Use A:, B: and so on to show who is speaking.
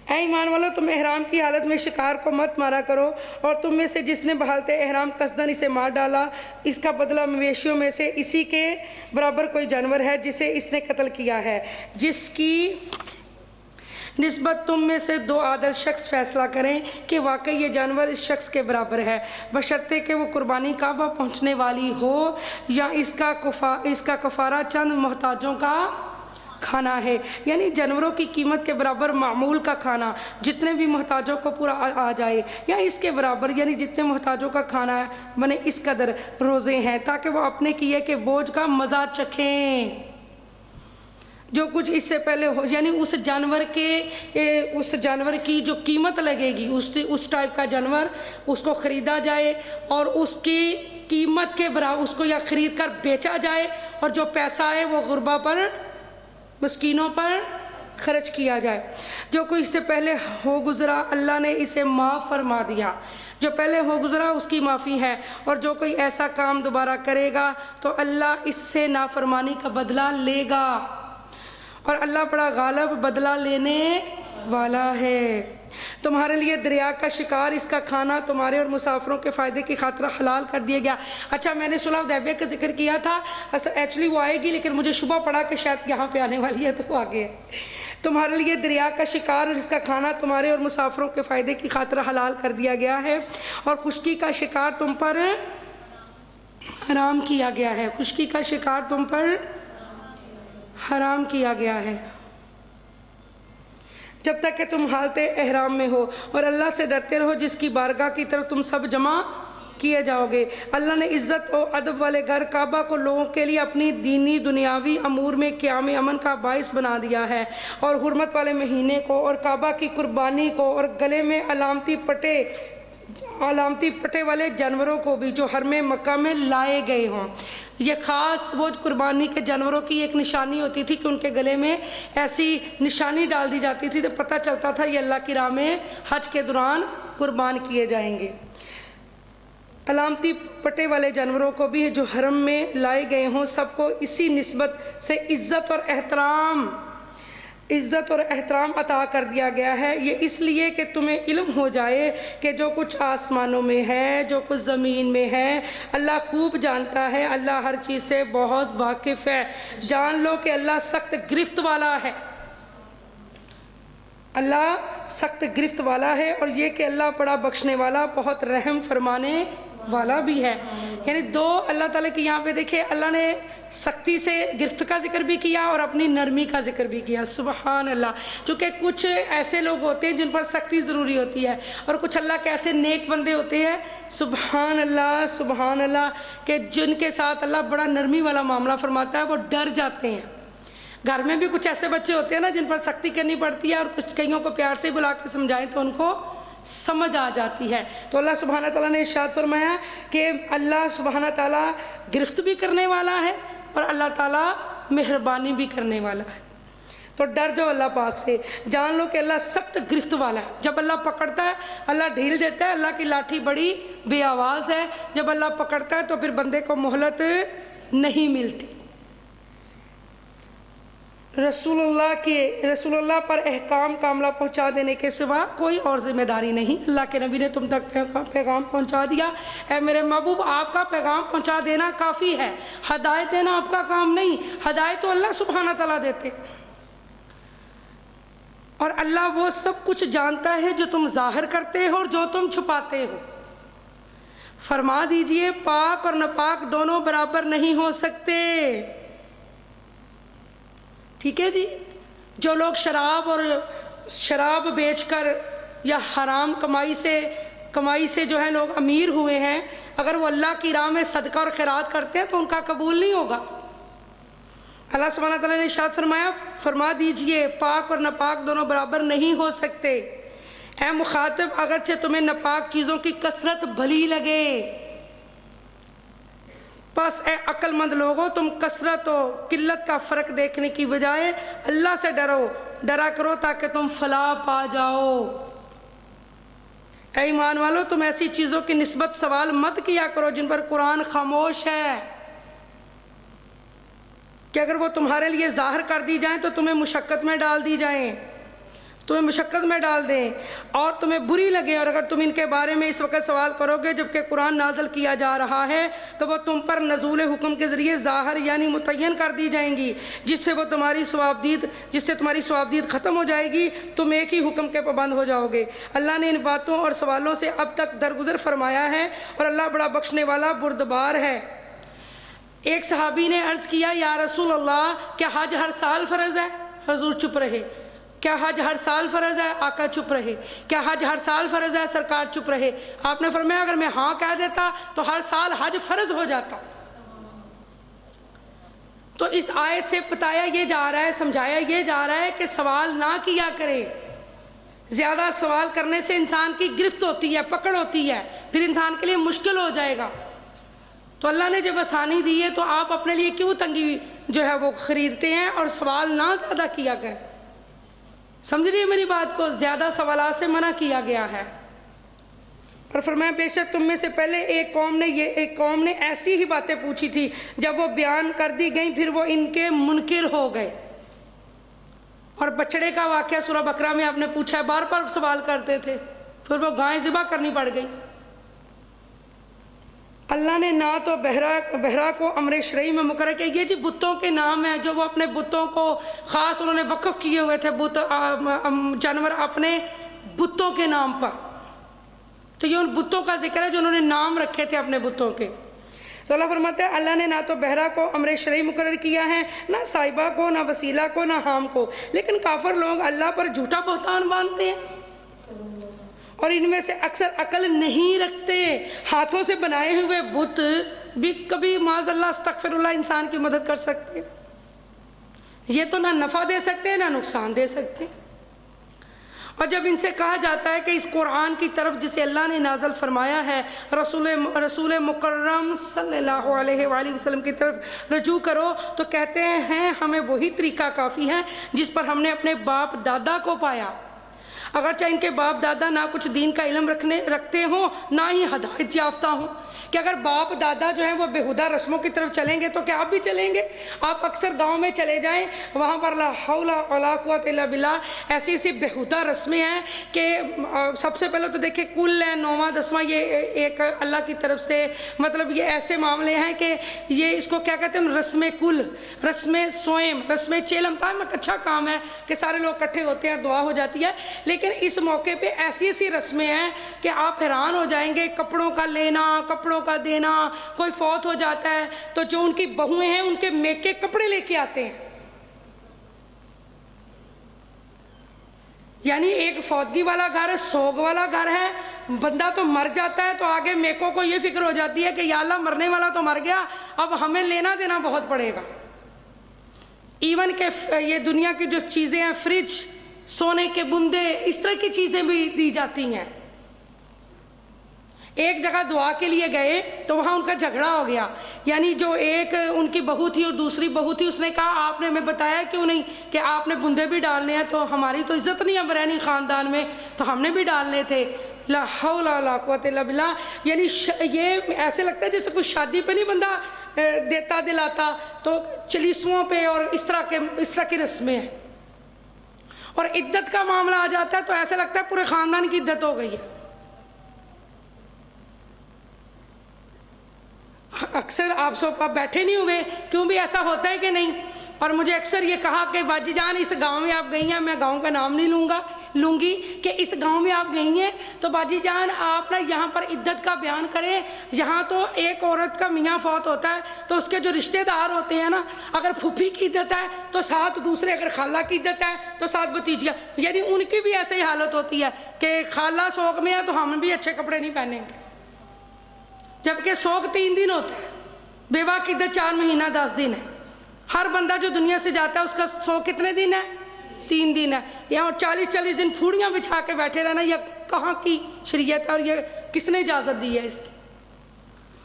A: اے ایمان والو تم احرام کی حالت میں شکار کو مت مارا کرو، اور تم میں سے جس نے بحالت احرام قصدن اسے مار ڈالا، اس کا بدلہ مویشیوں میں سے اسی کے برابر کوئی جانور ہے جسے اس نے قتل کیا ہے، جس کی نسبت تم میں سے 2 عادل شخص فیصلہ کریں کہ واقعی یہ جانور اس شخص کے برابر ہے، بشرطے کہ وہ قربانی کعبہ پہنچنے والی ہو یا اس کا کفارہ چند محتاجوں کا کھانا ہے، یعنی جانوروں کی قیمت کے برابر معمول کا کھانا جتنے بھی محتاجوں کو پورا آ جائے، یا اس کے برابر یعنی جتنے محتاجوں کا کھانا بنے اس قدر روزے ہیں، تاکہ وہ اپنے کیے کہ بوجھ کا مزہ چکھیں۔ جو کچھ اس سے پہلے ہو، یعنی اس جانور کی جو قیمت لگے گی، اس ٹائپ کا جانور اس کو خریدا جائے اور اس کی قیمت کے برابر اس کو یا خرید کر بیچا جائے، اور جو پیسہ ہے وہ غربا پر، مسکینوں پر خرچ کیا جائے۔ جو کوئی اس سے پہلے ہو گزرا اللہ نے اسے معاف فرما دیا، جو پہلے ہو گزرا اس کی معافی ہے، اور جو کوئی ایسا کام دوبارہ کرے گا تو اللہ اس سے نافرمانی کا بدلہ لے گا، اور اللہ بڑا غالب بدلہ لینے والا ہے۔ تمہارے لیے دریا کا شکار، اس کا کھانا تمہارے اور مسافروں کے فائدے کی خاطر حلال کر دیا گیا۔ اچھا، میں نے صلح حدیبیہ کا ذکر کیا تھا، ایکچولی وہ آئے گی لیکن مجھے شبہ پڑا کہ شاید یہاں پہ آنے والی ہے تو وہ آگے ہے۔ تمہارے لیے دریا کا شکار اور اس کا کھانا تمہارے اور مسافروں کے فائدے کی خاطر حلال کر دیا گیا ہے، اور خشکی کا شکار تم پر حرام کیا گیا ہے، خشکی کا شکار تم پر حرام کیا گیا ہے جب تک کہ تم حالت احرام میں ہو، اور اللہ سے ڈرتے رہو جس کی بارگاہ کی طرف تم سب جمع کیے جاؤ گے۔ اللہ نے عزت و ادب والے گھر کعبہ کو لوگوں کے لیے اپنی دینی دنیاوی امور میں قیام امن کا باعث بنا دیا ہے، اور حرمت والے مہینے کو اور کعبہ کی قربانی کو اور گلے میں علامتی پٹے والے جانوروں کو بھی جو حرم مکہ میں لائے گئے ہوں۔ یہ خاص وہ قربانی کے جانوروں کی ایک نشانی ہوتی تھی کہ ان کے گلے میں ایسی نشانی ڈال دی جاتی تھی تو پتہ چلتا تھا یہ اللہ کی راہ میں حج کے دوران قربان کیے جائیں گے۔ علامتی پٹے والے جانوروں کو بھی جو حرم میں لائے گئے ہوں سب کو اسی نسبت سے عزت اور احترام عطا کر دیا گیا ہے، یہ اس لیے کہ تمہیں علم ہو جائے کہ جو کچھ آسمانوں میں ہے، جو کچھ زمین میں ہے، اللہ خوب جانتا ہے، اللہ ہر چیز سے بہت واقف ہے۔ جان لو کہ اللہ سخت گرفت والا ہے، اللہ سخت گرفت والا ہے، اور یہ کہ اللہ بڑا بخشنے والا، بہت رحم فرمانے والا بھی ہے۔ یعنی 2 اللہ تعالیٰ کی یہاں پہ دیکھیں، اللہ نے سختی سے گرفت کا ذکر بھی کیا اور اپنی نرمی کا ذکر بھی کیا، سبحان اللہ۔ چونکہ کچھ ایسے لوگ ہوتے ہیں جن پر سختی ضروری ہوتی ہے، اور کچھ اللہ کے ایسے نیک بندے ہوتے ہیں، سبحان اللہ، کہ جن کے ساتھ اللہ بڑا نرمی والا معاملہ فرماتا ہے، وہ ڈر جاتے ہیں۔ گھر میں بھی کچھ ایسے بچے ہوتے ہیں نا جن پر سختی کرنی پڑتی ہے، اور کچھ کئیوں کو پیار سے بلا کے سمجھائیں تو ان کو سمجھ آ جاتی ہے۔ تو اللہ سبحانہ تعالیٰ نے ارشاد فرمایا کہ اللہ سبحانہ تعالیٰ گرفت بھی کرنے والا ہے اور اللہ تعالیٰ مہربانی بھی کرنے والا ہے۔ تو ڈر جاؤ اللہ پاک سے، جان لو کہ اللہ سخت گرفت والا ہے۔ جب اللہ پکڑتا ہے اللہ ڈھیل دیتا ہے، اللہ کی لاٹھی بڑی بے آواز ہے، جب اللہ پکڑتا ہے تو پھر بندے کو مہلت نہیں ملتی۔ رسول اللہ پر احکام کاملہ پہنچا دینے کے سوا کوئی اور ذمہ داری نہیں۔ اللہ کے نبی نے تم تک پیغام پہنچا دیا، اے میرے محبوب آپ کا پیغام پہنچا دینا کافی ہے، ہدایت دینا آپ کا کام نہیں، ہدایت تو اللہ سبحانہ تعالیٰ دیتے، اور اللہ وہ سب کچھ جانتا ہے جو تم ظاہر کرتے ہو اور جو تم چھپاتے ہو۔ فرما دیجئے پاک اور ناپاک دونوں برابر نہیں ہو سکتے، ٹھیک ہے جی۔ جو لوگ شراب بیچ کر یا حرام کمائی سے جو ہے لوگ امیر ہوئے ہیں، اگر وہ اللہ کی راہ میں صدقہ اور خیرات کرتے ہیں تو ان کا قبول نہیں ہوگا۔ اللہ سبحانہ تعالیٰ نے ارشاد فرمایا، فرما دیجئے پاک اور ناپاک دونوں برابر نہیں ہو سکتے۔ اے مخاطب، اگرچہ تمہیں ناپاک چیزوں کی کثرت بھلی لگے، بس اے عقل مند لوگوں، تم کثرت و قلت کا فرق دیکھنے کی بجائے اللہ سے ڈرا کرو تاکہ تم فلاح پا جاؤ۔ اے ایمان والو، تم ایسی چیزوں کی نسبت سوال مت کیا کرو جن پر قرآن خاموش ہے، کہ اگر وہ تمہارے لیے ظاہر کر دی جائیں تو تمہیں مشقت میں ڈال دی جائیں۔ تمہیں مشقت میں ڈال دیں اور تمہیں بری لگے، اور اگر تم ان کے بارے میں اس وقت سوال کرو گے جبکہ قرآن نازل کیا جا رہا ہے تو وہ تم پر نزول حکم کے ذریعے ظاہر یعنی متعین کر دی جائیں گی، جس سے تمہاری ثوابدید ختم ہو جائے گی، تم ایک ہی حکم کے پابند ہو جاؤ گے۔ اللہ نے ان باتوں اور سوالوں سے اب تک درگزر فرمایا ہے اور اللہ بڑا بخشنے والا بردبار ہے۔ ایک صحابی نے عرض کیا، یا رسول اللہ کیا حج ہر سال فرض ہے؟ حضور چپ رہے۔ کیا حج ہر سال فرض ہے؟ آقا چپ رہے۔ کیا حج ہر سال فرض ہے؟ سرکار چپ رہے۔ آپ نے فرمایا اگر میں ہاں کہہ دیتا تو ہر سال حج فرض ہو جاتا۔ تو اس آیت سے بتایا یہ جا رہا ہے، سمجھایا یہ جا رہا ہے کہ سوال نہ کیا کرے۔ زیادہ سوال کرنے سے انسان کی گرفت ہوتی ہے، پکڑ ہوتی ہے، پھر انسان کے لیے مشکل ہو جائے گا۔ تو اللہ نے جب آسانی دی ہے تو آپ اپنے لیے کیوں تنگی جو ہے وہ خریدتے ہیں، اور سوال نہ زیادہ کیا کریں۔ سمجھ رہی ہے میری بات کو؟ زیادہ سوالات سے منع کیا گیا ہے۔ اور فرمایا بے شک تم میں سے پہلے ایک قوم نے ایسی ہی باتیں پوچھی تھی، جب وہ بیان کر دی گئیں پھر وہ ان کے منکر ہو گئے۔ اور بچڑے کا واقعہ سورہ بقرہ میں آپ نے پوچھا ہے، بار بار سوال کرتے تھے، پھر وہ گائیں ذبح کرنی پڑ گئی۔ اللہ نے نہ تو بہرا کو امر شرعی میں مقرر کیا، یہ جی بتوں کے نام ہیں جو وہ اپنے بتوں کو خاص انہوں نے وقف کیے ہوئے تھے، جانور اپنے بتوں کے نام پر، تو یہ ان بتوں کا ذکر ہے جو انہوں نے نام رکھے تھے اپنے بتوں کے۔ تو اللہ فرماتا ہے اللہ نے نہ تو بہرا کو امر شرعی مقرر کیا ہے، نہ صاحبہ کو، نہ وسیلہ کو، نہ حام کو، لیکن کافر لوگ اللہ پر جھوٹا بہتان باندھتے ہیں اور ان میں سے اکثر عقل نہیں رکھتے۔ ہاتھوں سے بنائے ہوئے بت بھی کبھی معاذ اللہ استغفر اللہ انسان کی مدد کر سکتے، یہ تو نہ نفع دے سکتے نہ نقصان دے سکتے۔ اور جب ان سے کہا جاتا ہے کہ اس قرآن کی طرف جسے اللہ نے نازل فرمایا ہے رسول مکرم صلی اللہ علیہ وآلہ وسلم کی طرف رجوع کرو، تو کہتے ہیں ہمیں وہی طریقہ کافی ہے جس پر ہم نے اپنے باپ دادا کو پایا، اگرچہ ان کے باپ دادا نہ کچھ دین کا علم رکھتے ہوں نہ ہی ہدایت یافتہ ہوں۔ کہ اگر باپ دادا جو ہیں وہ بےہودہ رسموں کی طرف چلیں گے تو کیا آپ بھی چلیں گے؟ آپ اکثر گاؤں میں چلے جائیں، وہاں پر لا حول ولا قوت الا باللہ ایسی ایسی بےہودہ رسمیں ہیں کہ سب سے پہلے تو دیکھیں کل ہے، 9واں 10واں، یہ ایک اللہ کی طرف سے مطلب یہ ایسے معاملے ہیں کہ یہ اس کو کیا کہتے ہیں، رسم کل، رسم سوئم، رسم چیلم، تعلق اچھا کام ہے کہ سارے لوگ اکٹھے ہوتے ہیں، دعا ہو جاتی ہے، لیکن اس موقع پہ ایسی ایسی رسمیں ہیں کہ آپ حیران ہو جائیں گے۔ کپڑوں کا لینا، کپڑوں کا دینا، کوئی فوت ہو جاتا ہے تو جو ان کی بہویں ہیں ان کے میکے کپڑے لے کے آتے ہیں، یعنی ایک فوتگی والا گھر ہے، سوگ والا گھر ہے، بندہ تو مر جاتا ہے تو آگے میکوں کو یہ فکر ہو جاتی ہے کہ یا اللہ مرنے والا تو مر گیا، اب ہمیں لینا دینا بہت پڑے گا۔ ایون کہ یہ دنیا کی جو چیزیں ہیں، فریج، سونے کے بندے، اس طرح کی چیزیں بھی دی جاتی ہیں۔ ایک جگہ دعا کے لیے گئے تو وہاں ان کا جھگڑا ہو گیا، یعنی جو ایک ان کی بہو تھی اور دوسری بہو تھی، اس نے کہا آپ نے ہمیں بتایا کیوں نہیں کہ آپ نے بندے بھی ڈالنے ہیں، تو ہماری تو عزت نہیں ہے برہنی خاندان میں، تو ہم نے بھی ڈالنے تھے۔ لا حول ولا قوت الا باللہ، یعنی یہ ایسے لگتا ہے جیسے کوئی شادی پہ نہیں بندہ دیتا دلاتا، تو چلیسوؤں پہ اور اس طرح کی رسمیں ہیں۔ اور عدت کا معاملہ آ جاتا ہے تو ایسا لگتا ہے پورے خاندان کی عدت ہو گئی ہے۔ اکثر آپ سب بیٹھے نہیں ہوئے، کیوں بھی ایسا ہوتا ہے کہ نہیں؟ اور مجھے اکثر یہ کہا کہ باجی جان اس گاؤں میں آپ گئی ہیں، میں گاؤں کا نام نہیں لوں گی کہ اس گاؤں میں آپ گئی ہیں تو باجی جان آپ نا یہاں پر عدت کا بیان کریں۔ یہاں تو ایک عورت کا میاں فوت ہوتا ہے تو اس کے جو رشتہ دار ہوتے ہیں نا، اگر پھوپھی کی عدت ہے تو ساتھ دوسرے، اگر خالہ کی عدت ہے تو ساتھ بھتیجیاں، یعنی ان کی بھی ایسے ہی حالت ہوتی ہے کہ خالہ سوگ میں ہے تو ہم بھی اچھے کپڑے نہیں پہنیں گے، جبکہ سوگ 3 دن ہوتا ہے، بیوہ کی عدت 4 مہینہ 10 دن ہے۔ ہر بندہ جو دنیا سے جاتا ہے اس کا سوگ کتنے دن ہے؟ 3 دن ہے۔ یہاں 40 دن پھوڑیاں بچھا کے بیٹھے رہنا، یہ کہاں کی شریعت ہے اور یہ کس نے اجازت دی ہے اس کی؟